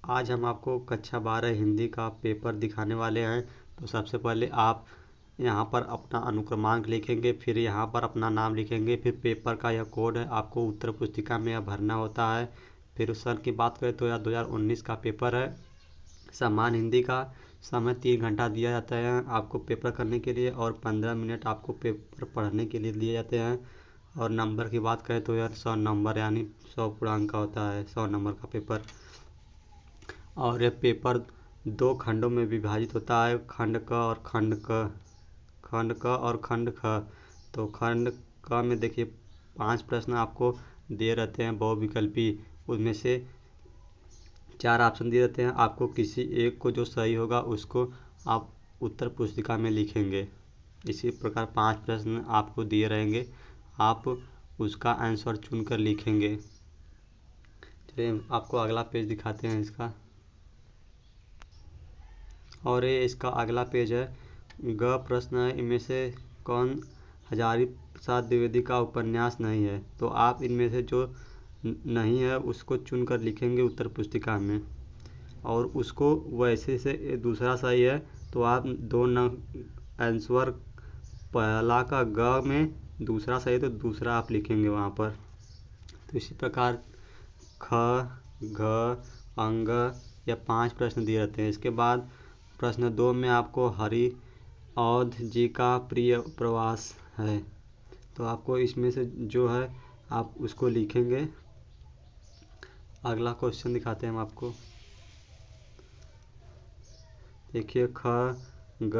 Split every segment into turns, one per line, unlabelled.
आज हम आपको कक्षा 12 हिंदी का पेपर दिखाने वाले हैं। तो सबसे पहले आप यहाँ पर अपना अनुक्रमांक लिखेंगे, फिर यहाँ पर अपना नाम लिखेंगे, फिर पेपर का यह कोड है, आपको उत्तर पुस्तिका में यह भरना होता है। फिर उस साल की बात करें तो यह 2019 का पेपर है। सामान्य हिंदी का समय 3 घंटा दिया जाता है आपको पेपर करने के लिए, और 15 मिनट आपको पेपर पढ़ने के लिए दिए जाते हैं। और नंबर की बात करें तो यह 100 नंबर यानी 100 पूर्णांक का होता है, 100 नंबर का पेपर। और यह पेपर 2 खंडों में विभाजित होता है, खंड क और खंड ख। तो खंड क में देखिए 5 प्रश्न आपको दिए रहते हैं बहुविकल्पी, उसमें से 4 ऑप्शन दिए रहते हैं। आपको किसी एक को जो सही होगा उसको आप उत्तर पुस्तिका में लिखेंगे। इसी प्रकार 5 प्रश्न आपको दिए रहेंगे, आप उसका आंसर चुनकर लिखेंगे। चलिए आपको अगला पेज दिखाते हैं इसका। और ये इसका अगला पेज है। ग प्रश्न है, इनमें से कौन हजारी प्रसाद द्विवेदी का उपन्यास नहीं है? तो आप इनमें से जो नहीं है उसको चुनकर लिखेंगे उत्तर पुस्तिका में, और उसको वैसे से दूसरा सही है तो आप 2 आंसर, पहला का ग में, दूसरा सही तो दूसरा आप लिखेंगे वहाँ पर। तो इसी प्रकार ख, घ, अंग या 5 प्रश्न दिए रहते हैं। इसके बाद प्रश्न 2 में आपको हरि औध जी का प्रिय प्रवास है, तो आपको इसमें से जो है आप उसको लिखेंगे। अगला क्वेश्चन दिखाते हैं हम आपको। देखिए ख, ग,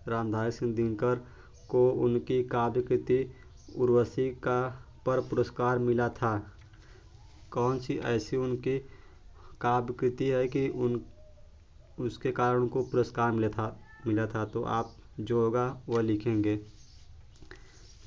रामधारी सिंह दिनकर को उनकी काव्य कृति उर्वशी का पर पुरस्कार मिला था। कौन सी ऐसी उनकी काव्य कृति है कि उसके कारण उनको पुरस्कार मिला था? तो आप जो होगा वह लिखेंगे।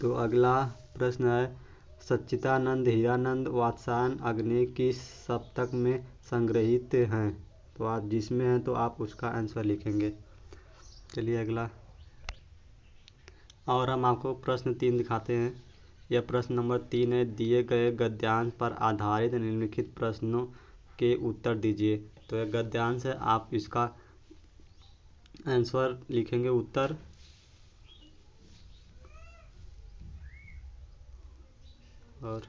तो अगला प्रश्न है, सच्चिदानंद हीरानंद वात्स्यायन अग्नि किस सप्तक में संग्रहित हैं? तो आप जिसमें हैं तो आप उसका आंसर लिखेंगे। चलिए अगला। और हम आपको प्रश्न 3 दिखाते हैं। यह प्रश्न नंबर 3 है, दिए गए गद्यांश पर आधारित निम्नलिखित प्रश्नों के उत्तर दीजिए। तो यह गद्यांश है, आप इसका आंसर लिखेंगे उत्तर। और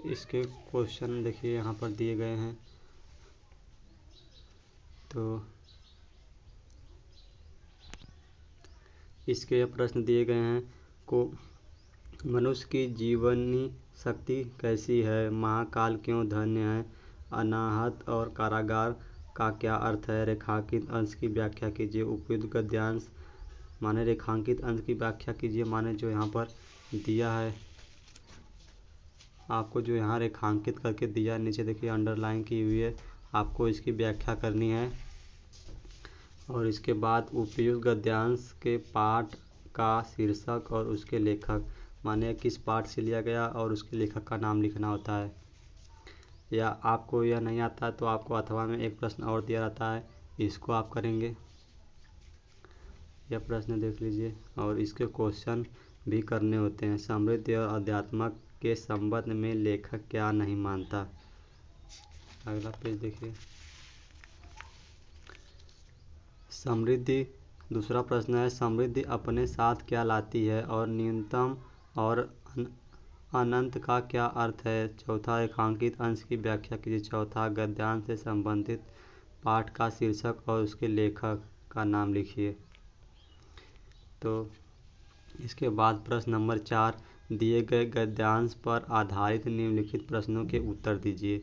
इसके क्वेश्चन देखिए यहाँ पर दिए गए हैं। तो इसके प्रश्न दिए गए हैं को मनुष्य की जीवनी शक्ति कैसी है? महाकाल क्यों धन्य है? अनाहत और कारागार का क्या अर्थ है? रेखांकित अंश की व्याख्या कीजिए। उपयुक्त गद्यांश माने रेखांकित अंश की व्याख्या कीजिए, माने जो यहाँ पर दिया है आपको, जो यहाँ रेखांकित करके दिया नीचे देखिए अंडरलाइन की हुई है, आपको इसकी व्याख्या करनी है। और इसके बाद उपयुक्त गद्यांश के पाठ का शीर्षक और उसके लेखक, माने किस पाठ से लिया गया और उसके लेखक का नाम लिखना होता है। या आपको यह नहीं आता तो आपको अथवा में एक प्रश्न और दिया रहता है, इसको आप करेंगे। यह प्रश्न देख लीजिए, और इसके क्वेश्चन भी करने होते हैं। समृद्धि और अध्यात्मक के संबंध में लेखक क्या नहीं मानता? अगला पेज देखिए। समृद्धि, दूसरा प्रश्न है, समृद्धि अपने साथ क्या लाती है? और न्यूनतम और अनंत का क्या अर्थ है? चौथा, रेखांकित अंश की व्याख्या कीजिए। चौथा, गद्यांश से संबंधित पाठ का शीर्षक और उसके लेखक का नाम लिखिए। तो इसके बाद प्रश्न नंबर 4, दिए गए गद्यांश पर आधारित निम्नलिखित प्रश्नों के उत्तर दीजिए।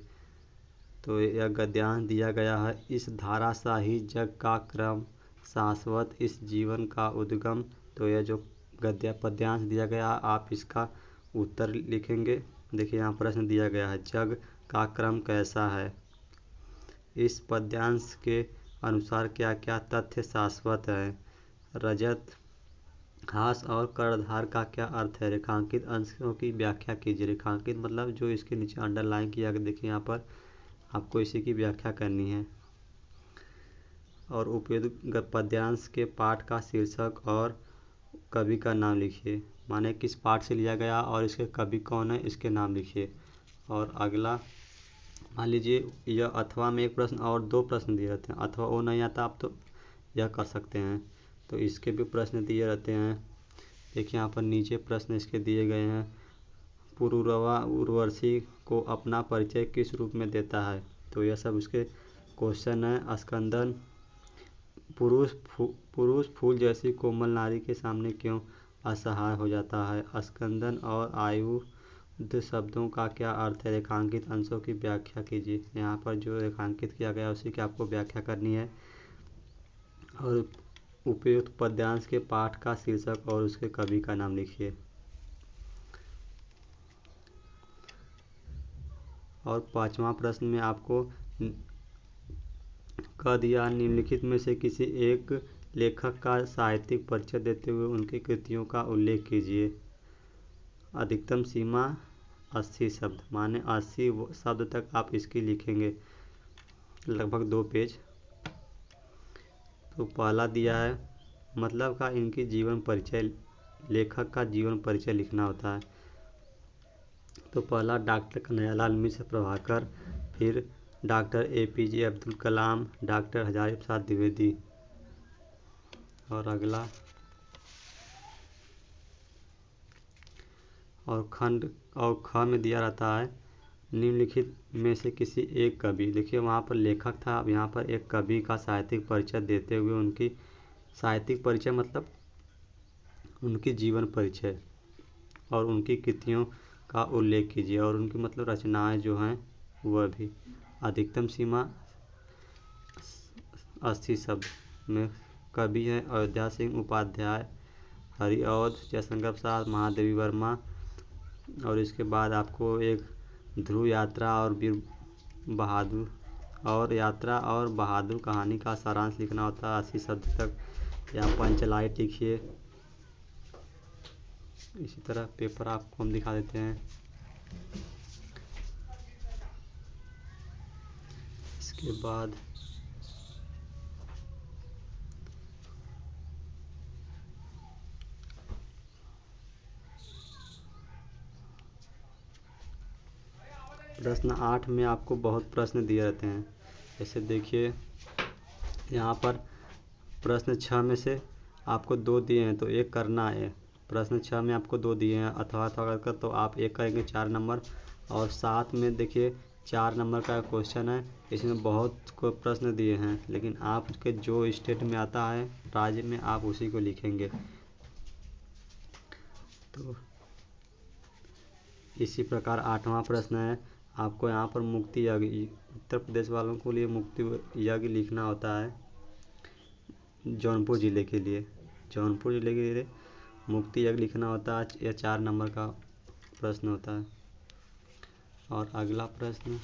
तो यह गद्यांश दिया गया है, इस धाराशाही जग का क्रम शाश्वत, इस जीवन का उद्गम। तो यह जो पद्यांश दिया गया आप इसका उत्तर लिखेंगे। देखिए यहाँ प्रश्न दिया गया है, जग का क्रम कैसा है? इस पद्यांश के अनुसार क्या क्या तथ्य शाश्वत है? रजत, हास और कर्णधार का क्या अर्थ है? रेखांकित अंशों की व्याख्या कीजिए। रेखांकित मतलब जो इसके नीचे अंडरलाइन किया गया, देखिए यहाँ पर आपको इसी की व्याख्या करनी है। और उपयुक्त पद्यांश के पाठ का शीर्षक और कवि का नाम लिखिए, माने किस पाठ से लिया गया और इसके कवि कौन है इसके नाम लिखिए। और अगला मान लीजिए यह अथवा में एक प्रश्न और दो प्रश्न दिए रहते हैं, अथवा वो नहीं आता आप तो यह कर सकते हैं, तो इसके भी प्रश्न दिए रहते हैं। देखिए यहाँ पर नीचे प्रश्न इसके दिए गए हैं। पुरूरवा उर्वशी को अपना परिचय किस रूप में देता है, तो यह सब उसके क्वेश्चन है। स्कंदन पुरुष फूल जैसी कोमल नारी के सामने क्यों असहाय हो जाता है। स्कंदन और आयुध शब्दों का क्या अर्थ है। रेखांकित अंशों की व्याख्या कीजिए। यहाँ पर जो रेखांकित किया गया उसी की आपको व्याख्या करनी है। और उपयुक्त पद्यांश के पाठ का शीर्षक और उसके कवि का नाम लिखिए। और पांचवा प्रश्न में आपको कह दिया निम्नलिखित में से किसी एक लेखक का साहित्यिक परिचय देते हुए उनकी कृतियों का उल्लेख कीजिए। अधिकतम सीमा 80 शब्द, माने 80 शब्द तक आप इसकी लिखेंगे, लगभग 2 पेज। तो पहला दिया है मतलब का इनकी जीवन परिचय, लेखक का जीवन परिचय लिखना होता है। तो पहला डॉक्टर कन्हैयालाल मिश्र प्रभाकर, फिर doctor APJ Abdul Kalam, doctor Hazari Prasad Dwivedi. और अगला और ख में दिया रहता है निम्नलिखित में से किसी एक कवि। देखिए वहाँ पर लेखक था, अब यहाँ पर एक कवि का साहित्यिक परिचय देते हुए उनकी साहित्यिक परिचय मतलब उनकी जीवन परिचय और उनकी कृतियों का उल्लेख कीजिए और उनकी मतलब रचनाएं जो हैं वह भी। अधिकतम सीमा 80 शब्द में कवि हैं अयोध्या सिंह उपाध्याय, हरिऔध, जयशंकर प्रसाद, महादेवी वर्मा। और इसके बाद आपको एक ध्रुव यात्रा और वीर बहादुर कहानी का सारांश लिखना होता है 80 शब्द तक, या पंचलाइट लिखिए। इसी तरह पेपर आपको हम दिखा देते हैं। इसके बाद प्रश्न 8 में आपको बहुत प्रश्न दिए रहते हैं। जैसे देखिए यहाँ पर प्रश्न 6 में से आपको 2 दिए हैं तो एक करना है। प्रश्न 6 में आपको 2 दिए हैं अथवा कर तो आप एक करेंगे 4 नंबर। और 7 में देखिए 4 नंबर का क्वेश्चन है, इसमें बहुत को प्रश्न दिए हैं, लेकिन आपके जो स्टेट में आता है राज्य में आप उसी को लिखेंगे। तो इसी प्रकार 8वां प्रश्न है आपको यहाँ पर मुक्ति यज्ञ, उत्तर प्रदेश वालों के लिए मुक्ति यज्ञ लिखना होता है। जौनपुर ज़िले के लिए मुक्ति यज्ञ लिखना होता है। यह 4 नंबर का प्रश्न होता है। और अगला प्रश्न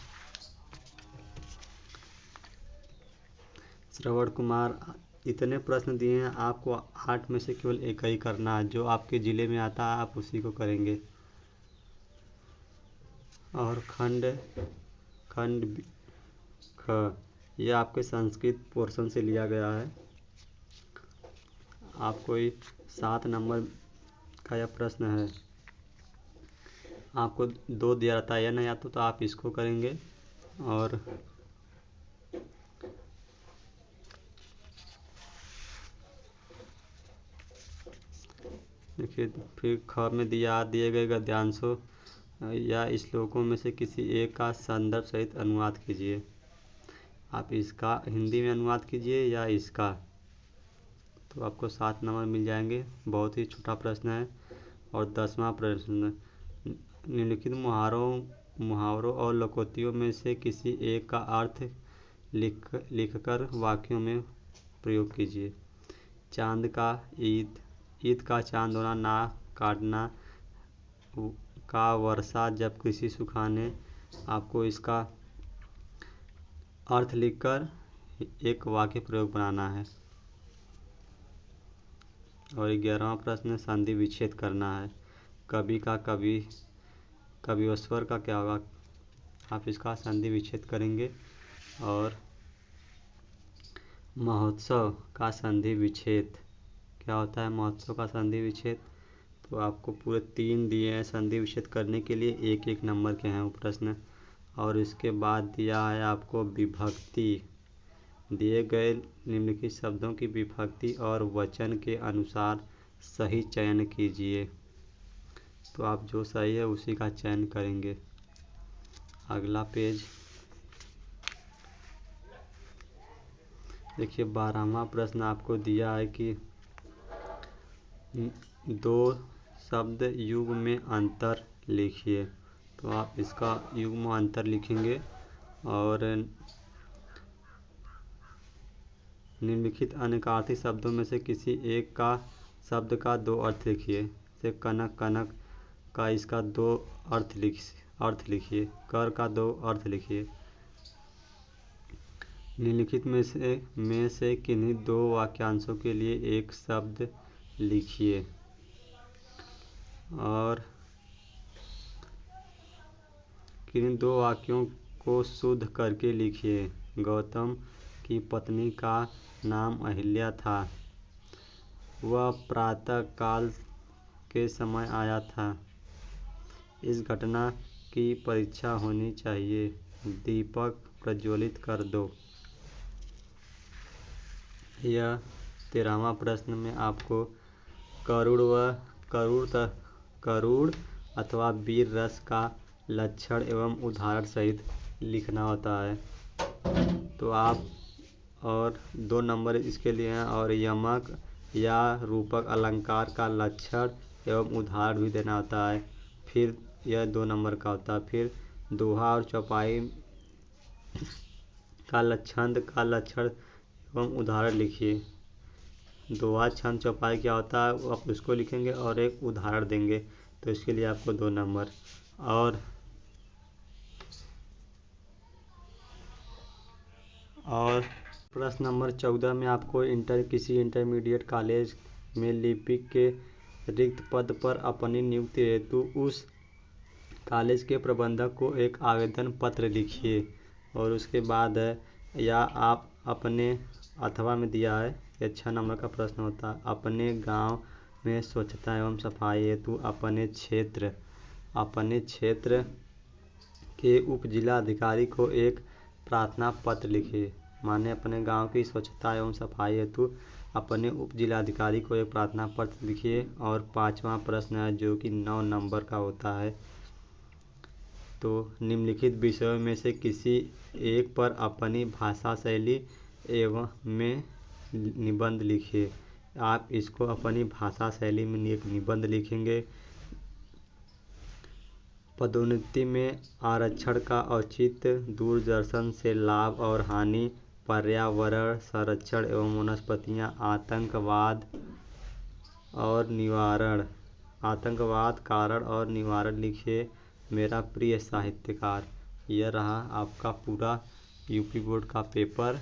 श्रवण कुमार, इतने प्रश्न दिए हैं आपको 8 में से केवल एक ही करना है, जो आपके ज़िले में आता है आप उसी को करेंगे। और खंड ख, यह आपके संस्कृत पोर्शन से लिया गया है। आपको 7 नंबर का यह प्रश्न है, आपको 2 दिया रहता है, यह नहीं आता तो आप इसको करेंगे। और देखिए फिर ख में दिए गए गद्यांशों या श्लोकों में से किसी एक का संदर्भ सहित अनुवाद कीजिए। आप इसका हिंदी में अनुवाद कीजिए या इसका, तो आपको 7 नंबर मिल जाएंगे। बहुत ही छोटा प्रश्न है। और 10वां प्रश्न निम्नलिखित मुहावरों और लोकोक्तियों में से किसी एक का अर्थ लिखकर वाक्यों में प्रयोग कीजिए। चांद का ईद का चांद होना, ना काटना का वर्षा जब कृषि सुखाने। आपको इसका अर्थ लिखकर एक वाक्य प्रयोग बनाना है। और 11वां प्रश्न संधि विच्छेद करना है। कवि का कविश्वर का क्या होगा, आप इसका संधि विच्छेद करेंगे। और महोत्सव का संधि विच्छेद क्या होता है महोत्सव का संधि विच्छेद। तो आपको पूरे 3 दिए हैं संधि विच्छेद करने के लिए, 1-1 नंबर के हैं वो प्रश्न। और इसके बाद दिया है आपको विभक्ति। दिए गए निम्नलिखित शब्दों की विभक्ति और वचन के अनुसार सही चयन कीजिए। तो आप जो सही है उसी का चयन करेंगे। अगला पेज देखिए, 12वां प्रश्न आपको दिया है कि 2 शब्द युग्म में अंतर लिखिए। तो आप इसका युग्म अंतर लिखेंगे और निम्नलिखित अनेकार्थी शब्दों में से किसी एक का शब्द का 2 अर्थ लिखिए। जैसे कनक, कनक का इसका 2 अर्थ लिखिए। कर का 2 अर्थ लिखिए। निम्नलिखित में से किन्हीं 2 वाक्यांशों के लिए एक शब्द लिखिए। और किन्हीं 2 वाक्यों को शुद्ध करके लिखिए। गौतम की पत्नी का नाम अहिल्या था। वह प्रातः काल के समय आया था। इस घटना की परीक्षा होनी चाहिए। दीपक प्रज्वलित कर दो। यह 13वां प्रश्न में आपको करूण अथवा वीर रस का लक्षण एवं उदाहरण सहित लिखना होता है। तो आप और 2 नंबर इसके लिए हैं और यमक या रूपक अलंकार का लक्षण एवं उदाहरण भी देना होता है। फिर यह 2 नंबर का होता है। फिर दोहा और चौपाई का छंद का लक्षण एवं उदाहरण लिखिए। दोहा, छंद, चौपाई क्या होता है आप उसको लिखेंगे और एक उदाहरण देंगे। तो इसके लिए आपको 2 नंबर। और प्रश्न नंबर 14 में आपको किसी इंटरमीडिएट कॉलेज में लिपिक के रिक्त पद पर अपनी नियुक्ति हेतु उस कॉलेज के प्रबंधक को एक आवेदन पत्र लिखिए। और उसके बाद है या आप अपने अथवा में दिया है, ये 6 नंबर का प्रश्न होता है। अपने गांव में स्वच्छता एवं सफाई हेतु अपने क्षेत्र के उप जिला अधिकारी को एक प्रार्थना पत्र लिखिए। माने अपने गांव की स्वच्छता एवं सफाई हेतु अपने उप जिलाधिकारी को एक प्रार्थना पत्र लिखिए। और 5वां प्रश्न है जो कि 9 नंबर का होता है। तो निम्नलिखित विषयों में से किसी एक पर अपनी भाषा शैली एवं में निबंध लिखिए। आप इसको अपनी भाषा शैली में एक निबंध लिखेंगे। पदोन्नति में आरक्षण का औचित्य, दूरदर्शन से लाभ और हानि, पर्यावरण संरक्षण एवं वनस्पतियाँ, आतंकवाद कारण और निवारण लिखिए। मेरा प्रिय साहित्यकार। यह रहा आपका पूरा यूपी बोर्ड का पेपर।